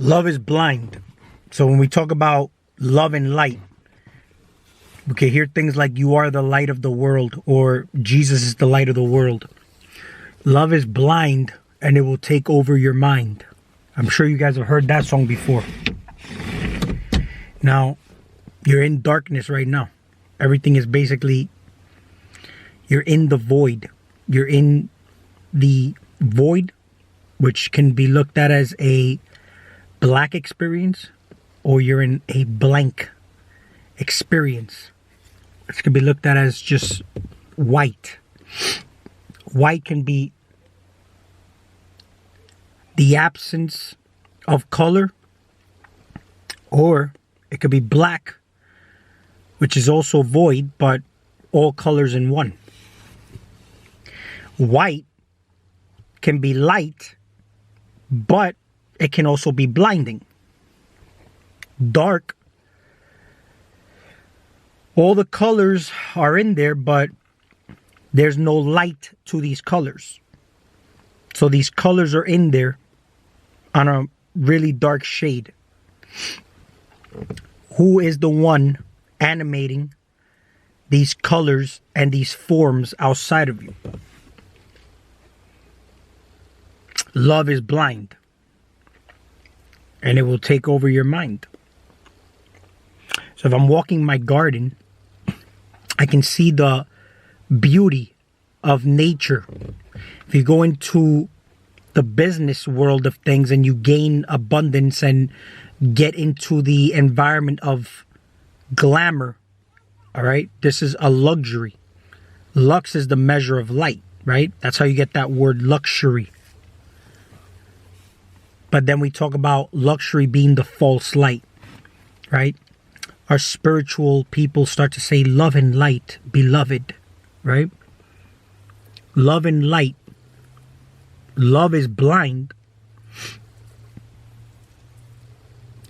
Love is blind. So when we talk about love and light, we can hear things like you are the light of the world or Jesus is the light of the world. Love is blind and it will take over your mind. I'm sure you guys have heard that song before. Now, you're in darkness right now. Everything is basically, you're in the void. You're in the void, which can be looked at as a black experience, or you're in a blank experience. It can be looked at as just white. White can be the absence of color, or it could be black, which is also void, but all colors in one. White can be light, but it can also be blinding. Dark, all the colors are in there, but there's no light to these colors. So these colors are in there on a really dark shade. Who is the one animating these colors and these forms outside of you? Love is blind, and it will take over your mind. So if I'm walking my garden, I can see the beauty of nature. If you go into the business world of things and you gain abundance and get into the environment of glamour, all right, this is a luxury. Lux is the measure of light, right? That's how you get that word luxury. But then we talk about luxury being the false light, right? Our spiritual people start to say love and light, beloved, right? Love and light. Love is blind.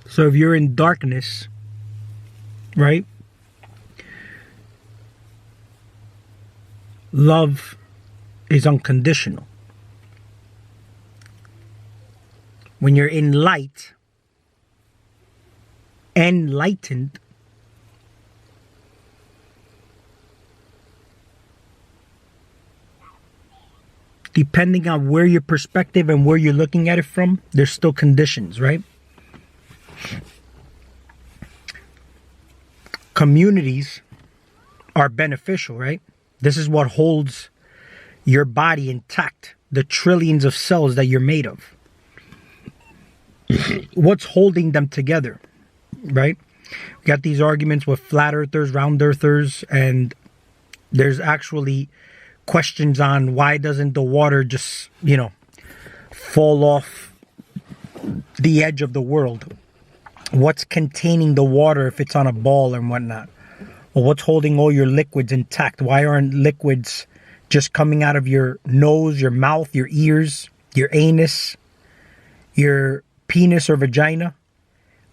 So if you're in darkness, right? Love is unconditional. When you're in light, enlightened, depending on where your perspective and where you're looking at it from, there's still conditions, right? Communities are beneficial, right? This is what holds your body intact, the trillions of cells that you're made of. What's holding them together, right? We got these arguments with flat earthers, round earthers, and there's actually questions on why doesn't the water just, fall off the edge of the world? What's containing the water if it's on a ball and whatnot? Or what's holding all your liquids intact? Why aren't liquids just coming out of your nose, your mouth, your ears, your anus, your penis or vagina?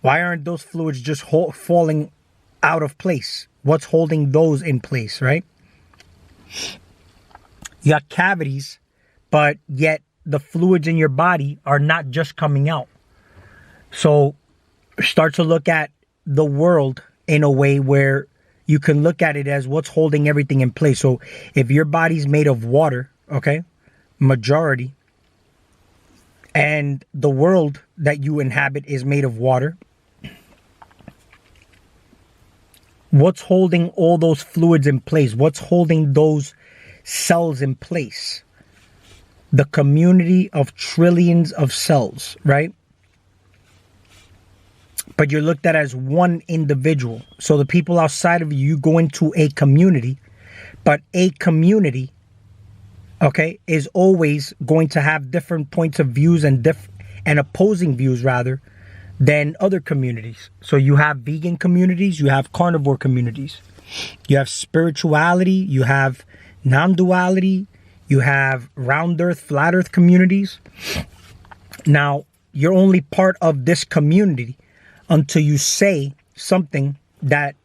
Why aren't those fluids just falling out of place? What's holding those in place, right? You got cavities, but yet the fluids in your body are not just coming out. So start to look at the world in a way where you can look at it as what's holding everything in place. So if your body's made of water, okay, majority, and the world that you inhabit is made of water, what's holding all those fluids in place? What's holding those cells in place? The community of trillions of cells, right? But you're looked at as one individual. So the people outside of you go into a community, but a community, okay, is always going to have different points of views and opposing views rather than other communities. So you have vegan communities, you have carnivore communities, you have spirituality, you have non-duality, you have round earth, flat earth communities. Now, you're only part of this community until you say something that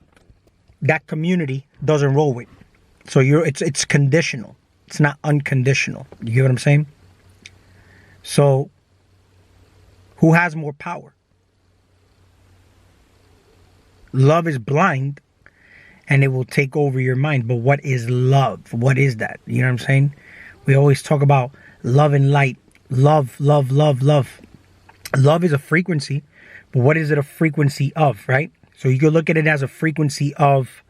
that community doesn't roll with. So it's conditional. It's not unconditional. You get what I'm saying? So who has more power? Love is blind and it will take over your mind. But what is love? What is that? You know what I'm saying? We always talk about love and light. Love, love, love, love. Love is a frequency, but what is it a frequency of, right? So you can look at it as a frequency of,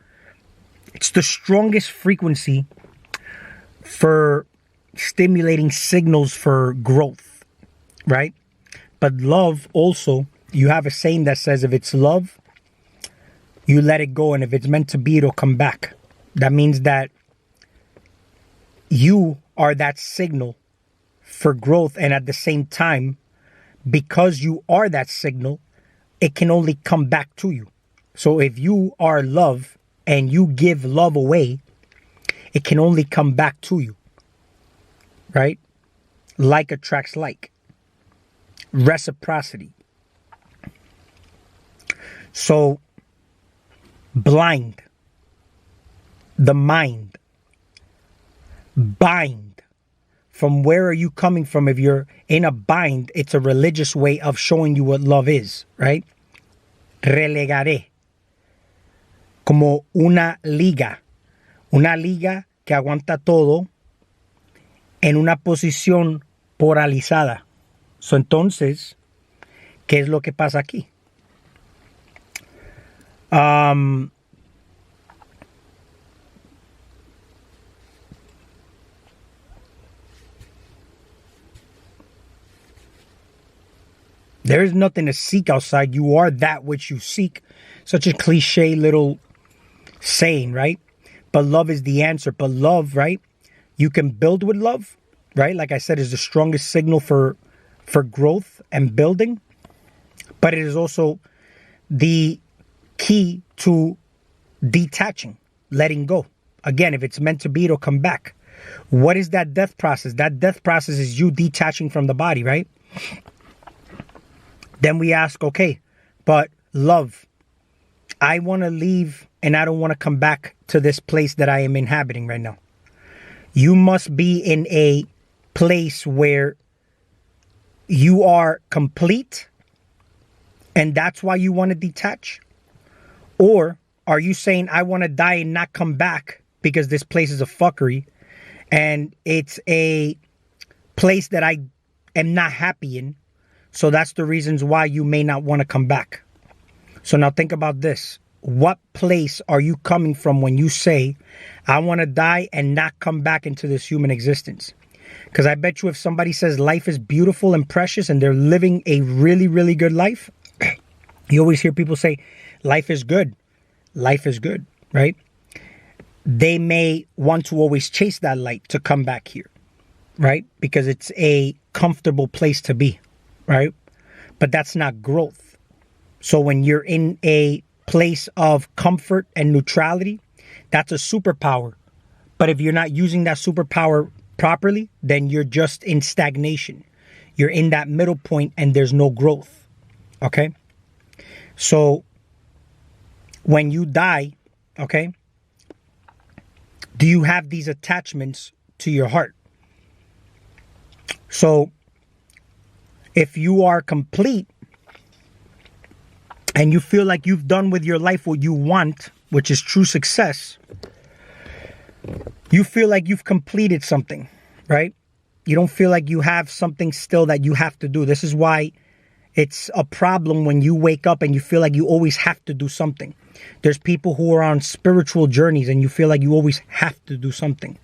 it's the strongest frequency for stimulating signals for growth, right? But love also, you have a saying that says if it's love, you let it go, and if it's meant to be, it'll come back. That means that you are that signal for growth, and at the same time, because you are that signal, it can only come back to you. So if you are love and you give love away, it can only come back to you, right? Like attracts like. Reciprocity. So, blind, the mind, bind. From where are you coming from? If you're in a bind, it's a religious way of showing you what love is, right? Relegaré. Como una liga. Una liga que aguanta todo en una posición polarizada. So, entonces, ¿qué es lo que pasa aquí? There is nothing to seek outside. You are that which you seek. Such a cliche little saying, right? But love is the answer. But love, right? You can build with love, right? Like I said, is the strongest signal for growth and building. But it is also the key to detaching, letting go. Again, if it's meant to be, it'll come back. What is that death process? That death process is you detaching from the body, right? Then we ask, okay, but love, I want to leave and I don't want to come back to this place that I am inhabiting right now. You must be in a place where you are complete and that's why you want to detach? Or are you saying, I want to die and not come back because this place is a fuckery and it's a place that I am not happy in? So that's the reasons why you may not want to come back. So now think about this. What place are you coming from when you say, I want to die and not come back into this human existence? Because I bet you if somebody says life is beautiful and precious and they're living a really, really good life, you always hear people say, life is good. Life is good, right? They may want to always chase that light to come back here, right? Because it's a comfortable place to be. Right? But that's not growth. So when you're in a place of comfort and neutrality, that's a superpower. But if you're not using that superpower properly, then you're just in stagnation. You're in that middle point and there's no growth. Okay? So when you die, okay, do you have these attachments to your heart? So if you are complete and you feel like you've done with your life what you want, which is true success, you feel like you've completed something, right? You don't feel like you have something still that you have to do. This is why it's a problem when you wake up and you feel like you always have to do something. There's people who are on spiritual journeys and you feel like you always have to do something.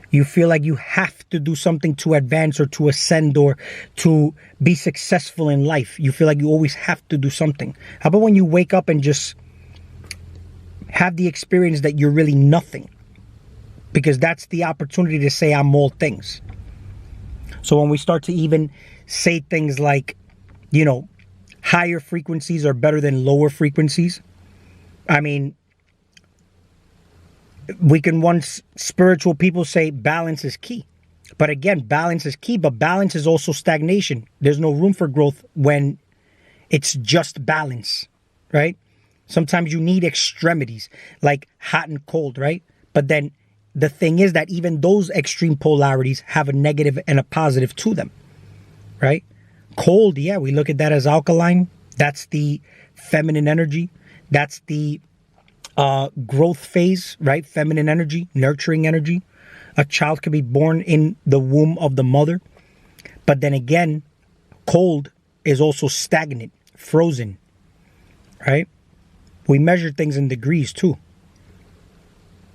You feel like you have to do something to advance or to ascend or to be successful in life. You feel like you always have to do something. How about when you wake up and just have the experience that you're really nothing? Because that's the opportunity to say I'm all things. So when we start to even say things like, you know, higher frequencies are better than lower frequencies. I mean, we can once spiritual people say balance is key. But again, balance is key, but balance is also stagnation. There's no room for growth when it's just balance, right? Sometimes you need extremities like hot and cold, right? But then the thing is that even those extreme polarities have a negative and a positive to them, right? Cold, yeah, we look at that as alkaline. That's the feminine energy. That's the growth phase, right? Feminine energy, nurturing energy. A child can be born in the womb of the mother. But then again, cold is also stagnant, frozen, right? We measure things in degrees too.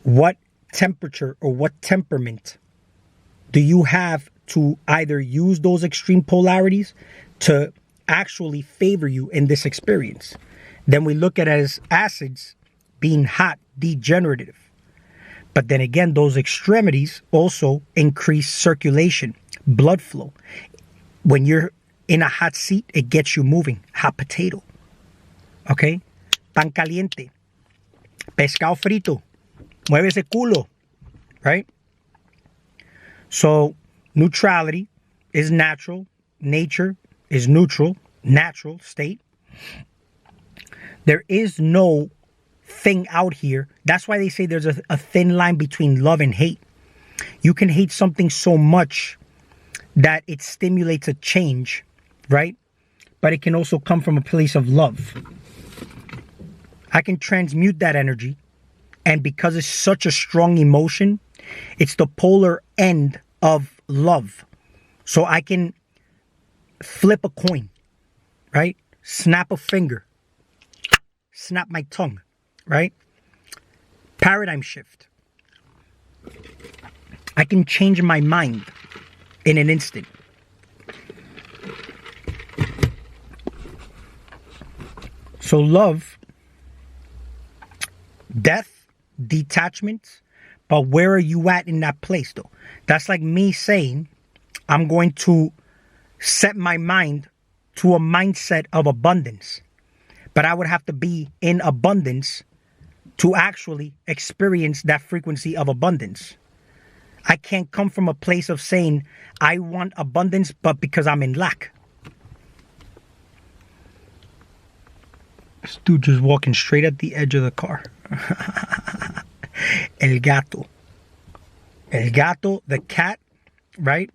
What temperature or what temperament do you have to either use those extreme polarities to actually favor you in this experience? Then we look at it as acids being hot, degenerative. But then again, those extremities also increase circulation, blood flow. When you're in a hot seat, it gets you moving. Hot potato. Okay? Pan caliente. Pescado frito. Mueve ese culo. Right? So, neutrality is natural. Nature is neutral. Natural state. There is no thing out here. That's why they say there's a thin line between love and hate. You can hate something so much that it stimulates a change, right? But it can also come from a place of love. I can transmute that energy, and because it's such a strong emotion, it's the polar end of love. So I can flip a coin, right? Snap a finger, snap my tongue, right? Paradigm shift. I can change my mind in an instant. So love, death, detachment, but where are you at in that place though? That's like me saying, I'm going to set my mind to a mindset of abundance. But I would have to be in abundance to actually experience that frequency of abundance. I can't come from a place of saying, I want abundance, but because I'm in lack. This dude just walking straight at the edge of the car. El gato. El gato, the cat, right?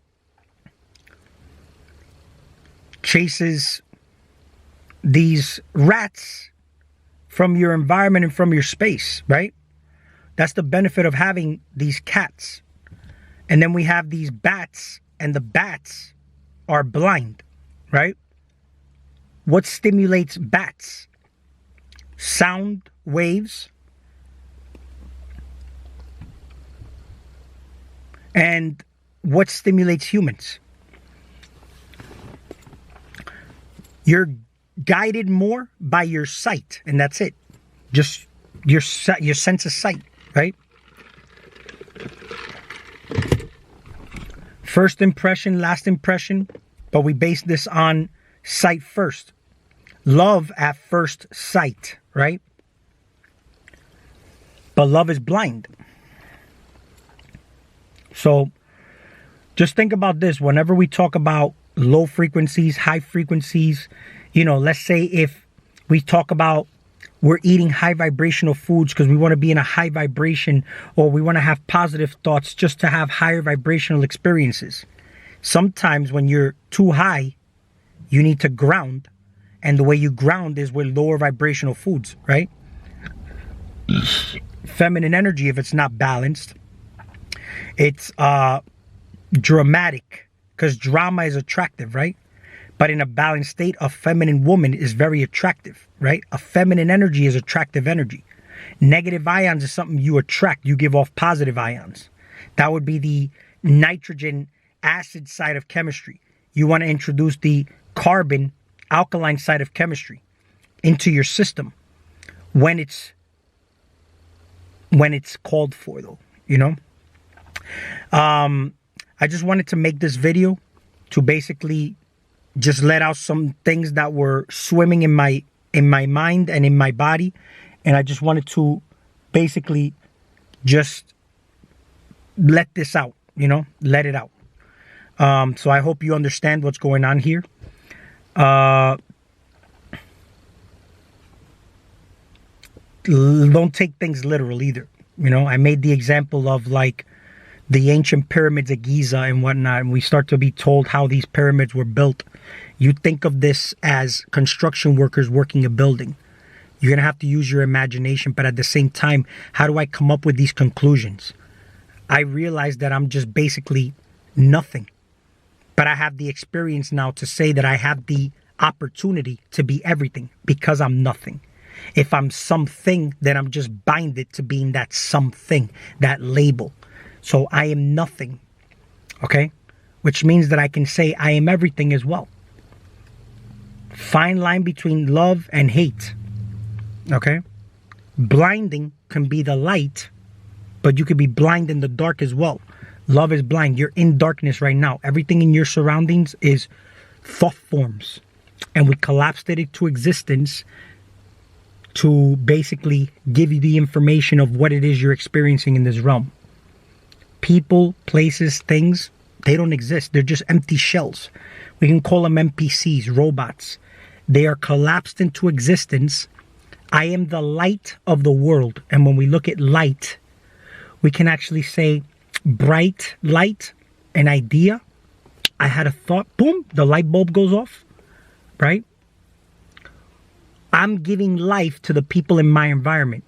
Chases these rats from your environment and from your space, right? That's the benefit of having these cats. And then we have these bats, and the bats are blind, right? What stimulates bats? Sound waves. And what stimulates humans? You're guided more by your sight, and that's it. Just your sense of sight, right? First impression, last impression, but we base this on sight first. Love at first sight, right? But love is blind. So just think about this. Whenever we talk about low frequencies, high frequencies, you know, let's say if we talk about we're eating high vibrational foods because we want to be in a high vibration, or we want to have positive thoughts just to have higher vibrational experiences. Sometimes when you're too high, you need to ground. And the way you ground is with lower vibrational foods, right? Feminine energy, if it's not balanced, it's dramatic, because drama is attractive, right? But in a balanced state, a feminine woman is very attractive, right? A feminine energy is attractive energy. Negative ions is something you attract. You give off positive ions. That would be the nitrogen acid side of chemistry. You want to introduce the carbon alkaline side of chemistry into your system when it's called for, though, you know? I just wanted to make this video to basically just let out some things that were swimming in my mind and in my body. And I just wanted to basically just let this out, you know, let it out. So I hope you understand what's going on here. Don't take things literal either. You know, I made the example of like the ancient pyramids of Giza and whatnot, and we start to be told how these pyramids were built. You think of this as construction workers working a building. You're going to have to use your imagination. But at the same time, how do I come up with these conclusions? I realize that I'm just basically nothing. But I have the experience now to say that I have the opportunity to be everything because I'm nothing. If I'm something, then I'm just binded to being that something, that label. So I am nothing, okay? Which means that I can say I am everything as well. Fine line between love and hate, okay? Blinding can be the light, but you could be blind in the dark as well. Love is blind. You're in darkness right now. Everything in your surroundings is thought forms. And we collapsed it into existence to basically give you the information of what it is you're experiencing in this realm. People, places, things, they don't exist. They're just empty shells. We can call them NPCs, robots. They are collapsed into existence. I am the light of the world. And when we look at light, we can actually say bright light, an idea. I had a thought, boom, the light bulb goes off, right? I'm giving life to the people in my environment.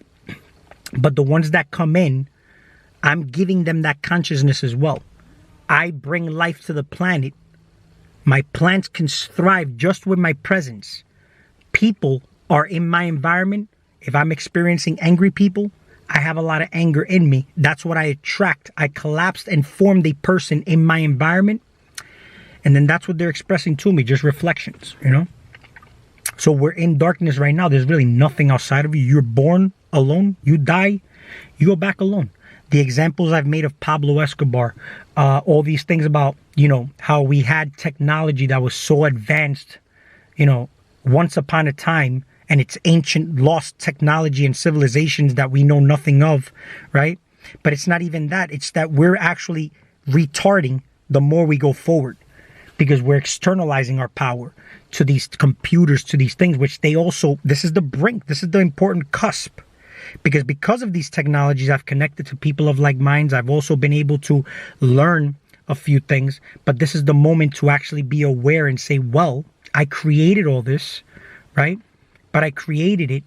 But the ones that come in, I'm giving them that consciousness as well. I bring life to the planet. My plants can thrive just with my presence. People are in my environment. If I'm experiencing angry people, I have a lot of anger in me. That's what I attract. I collapsed and formed a person in my environment. And then that's what they're expressing to me, just reflections, you know? So we're in darkness right now. There's really nothing outside of you. You're born alone. You die. You go back alone. The examples I've made of Pablo Escobar, all these things about, you know, how we had technology that was so advanced, you know, once upon a time, and it's ancient, lost technology and civilizations that we know nothing of, right? But it's not even that. It's that we're actually retarding the more we go forward because we're externalizing our power to these computers, to these things, which they also, this is the brink, this is the important cusp. Because of these technologies, I've connected to people of like minds. I've also been able to learn a few things, but this is the moment to actually be aware and say, well, I created all this, right? But I created it,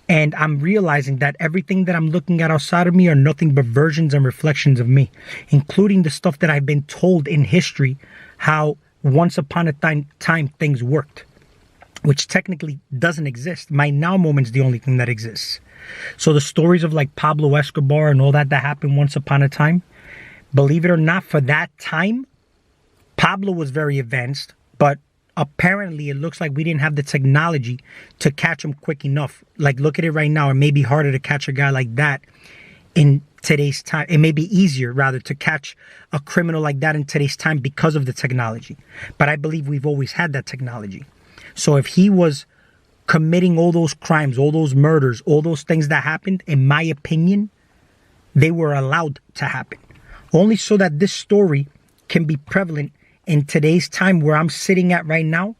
and I'm realizing that everything that I'm looking at outside of me are nothing but versions and reflections of me, including the stuff that I've been told in history, how once upon a time things worked, which technically doesn't exist. My now moment's the only thing that exists. So the stories of like Pablo Escobar and all that happened once upon a time, believe it or not, for that time, Pablo was very advanced, but apparently it looks like we didn't have the technology to catch him quick enough. Like, look at it right now. It may be harder to catch a guy like that in today's time. It may be easier, rather, to catch a criminal like that in today's time because of the technology. But I believe we've always had that technology. So if he was committing all those crimes, all those murders, all those things that happened, in my opinion, they were allowed to happen. Only so that this story can be prevalent in today's time where I'm sitting at right now,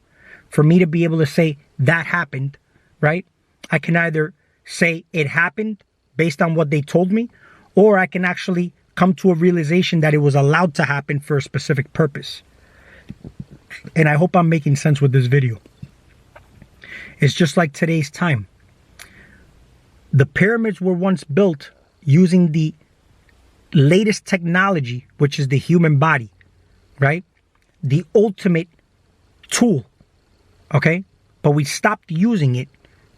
for me to be able to say that happened, right? I can either say it happened based on what they told me, or I can actually come to a realization that it was allowed to happen for a specific purpose. And I hope I'm making sense with this video. It's just like today's time. The pyramids were once built using the latest technology, which is the human body, right? The ultimate tool, okay? But we stopped using it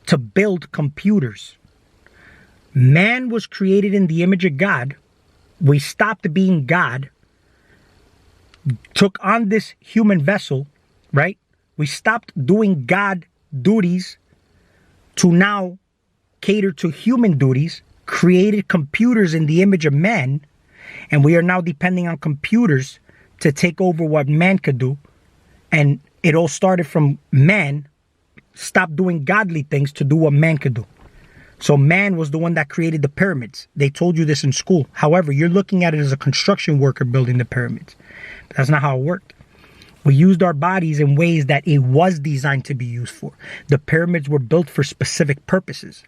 to build computers. Man was created in the image of God. We stopped being God, took on this human vessel, right? We stopped doing God duties to now cater to human duties, created computers in the image of man, and we are now depending on computers to take over what man could do. And it all started from man stopped doing godly things to do what man could do. So man was the one that created the pyramids. They told you this in school. However, you're looking at it as a construction worker building the pyramids. But that's not how it worked. We used our bodies in ways that it was designed to be used for. The pyramids were built for specific purposes.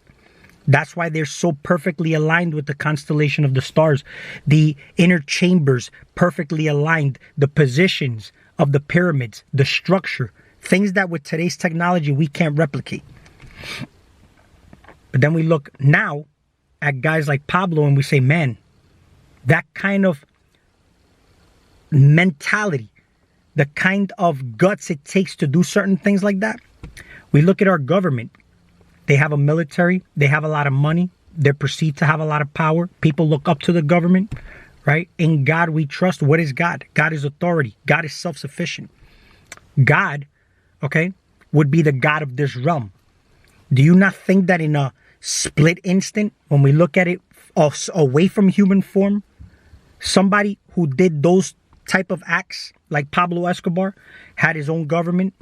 That's why they're so perfectly aligned with the constellation of the stars. The inner chambers perfectly aligned. The positions of the pyramids, the structure, things that with today's technology we can't replicate. But then we look now at guys like Pablo and we say, man, that kind of mentality, the kind of guts it takes to do certain things like that. We look at our government. They have a military. They have a lot of money. They're perceived to have a lot of power. People look up to the government, right? In God we trust. What is God? God is authority. God is self-sufficient. God, okay, would be the God of this realm. Do you not think that in a split instant, when we look at it away from human form, somebody who did those type of acts, like Pablo Escobar, had his own government,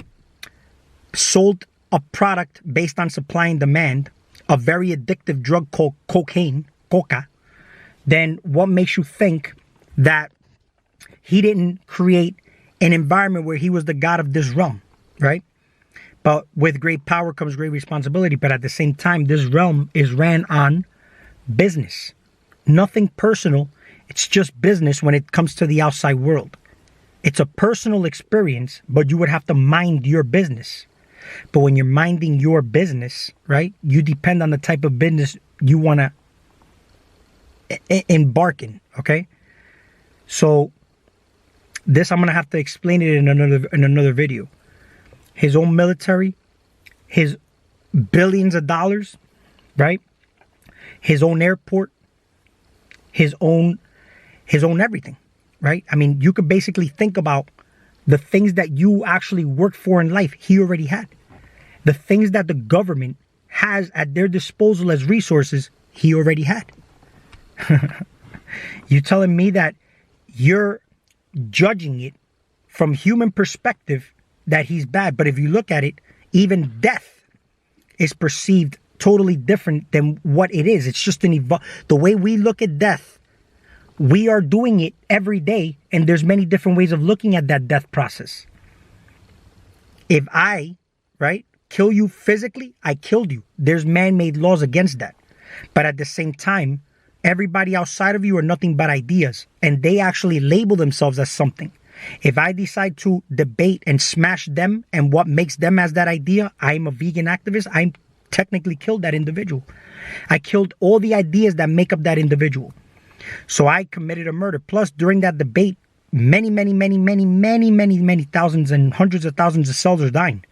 sold a product based on supply and demand, a very addictive drug called cocaine, coca, then what makes you think that he didn't create an environment where he was the God of this realm, right? But with great power comes great responsibility. But at the same time, this realm is ran on business. Nothing personal. It's just business when it comes to the outside world. It's a personal experience, but you would have to mind your business. But when you're minding your business, right, you depend on the type of business you want to embark in, okay? So this, I'm going to have to explain it in another video. His own military, his billions of dollars, right? His own airport, his own everything, right? I mean, you could basically think about the things that you actually worked for in life, he already had. The things that the government has at their disposal as resources, he already had. You telling me that you're judging it from human perspective that he's bad, but if you look at it, even death is perceived totally different than what it is. It's just the way we look at death. We are doing it every day, and there's many different ways of looking at that death process. If I, right, kill you physically, I killed you. There's man-made laws against that. But at the same time, everybody outside of you are nothing but ideas, and they actually label themselves as something. If I decide to debate and smash them and what makes them as that idea, I'm a vegan activist, I technically killed that individual. I killed all the ideas that make up that individual. So I committed a murder. Plus, during that debate, many thousands and hundreds of thousands of cells are dying.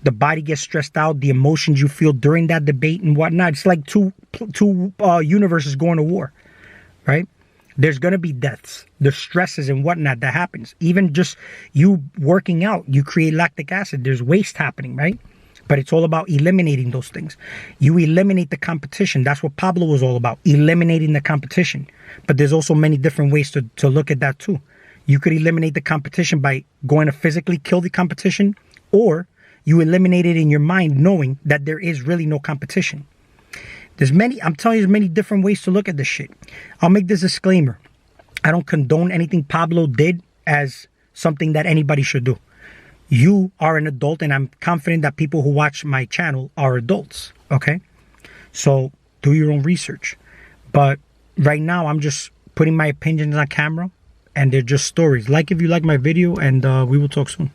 The body gets stressed out, the emotions you feel during that debate and whatnot. It's like two universes going to war, right? There's going to be deaths, the stresses and whatnot that happens. Even just you working out, you create lactic acid. There's waste happening, right? But it's all about eliminating those things. You eliminate the competition. That's what Pablo was all about, eliminating the competition. But there's also many different ways to look at that too. You could eliminate the competition by going to physically kill the competition, or you eliminate it in your mind knowing that there is really no competition. I'm telling you, there's many different ways to look at this shit. I'll make this disclaimer. I don't condone anything Pablo did as something that anybody should do. You are an adult, and I'm confident that people who watch my channel are adults, okay? So do your own research. But right now, I'm just putting my opinions on camera, and they're just stories. Like if you like my video, and we will talk soon.